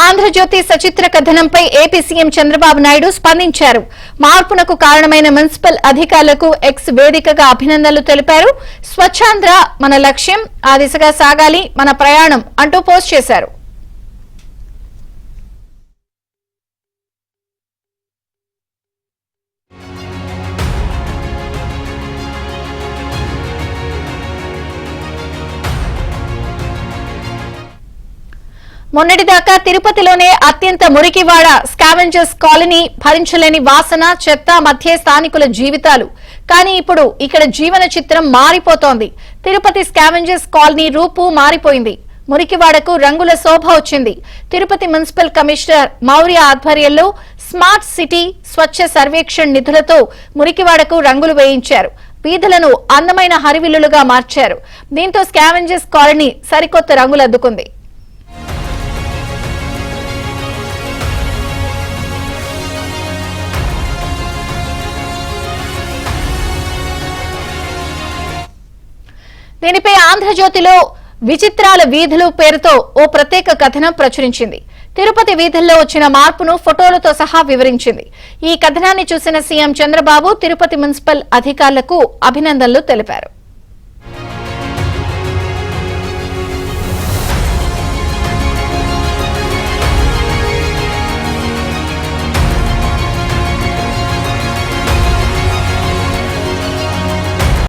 Andhra Jyothi సచిత్ర కథనంపై AP CM Chandrababu Naidu స్పందించారు. మార్పునకు కారణమైన municipal అధికారులకు ఎక్స్ వేదికగా అభినందనలు తెలిపారు. స్వచ్ఛాంధ్ర మన లక్ష్యం, ఆ దిశగా సాగాలి మన ప్రయాణం అంటూ పోస్ట్ చేశారు. మొన్నటిదాకా తిరుపతిలోనే అత్యంత మురికివాడ స్కావెంజర్స్ కాలనీ భరించలేని వాసన, చెత్త మధ్య స్థానికుల జీవితాలు. కానీ ఇప్పుడు ఇక్కడ జీవన చిత్రం మారిపోతోంది. తిరుపతి స్కావెంజర్స్ కాలనీ రూపు మారిపోయింది. మురికివాడకు రంగుల శోభ వచ్చింది. తిరుపతి మున్సిపల్ కమిషనర్ మౌర్య ఆధ్వర్యంలో స్మార్ట్ సిటీ స్వచ్ఛ సర్వేక్షణ్ నిధులతో మురికివాడకు రంగులు వేయించారు. వీధులను అందమైన హరివిల్లులుగా మార్చారు. దీంతో స్కావెంజర్స్ కాలనీ సరికొత్త రంగులద్దుకుంది. దీనిపై ఆంధ్రజ్యోతిలో విచిత్రాల వీధులు పేరుతో ఓ ప్రత్యేక కథనం ప్రచురించింది. తిరుపతి వీధుల్లో వచ్చిన మార్పును ఫోటోలతో సహా వివరించింది. ఈ కథనాన్ని చూసిన సీఎం చంద్రబాబు తిరుపతి మున్సిపల్ అధికారులకు అభినందనలు తెలిపారు.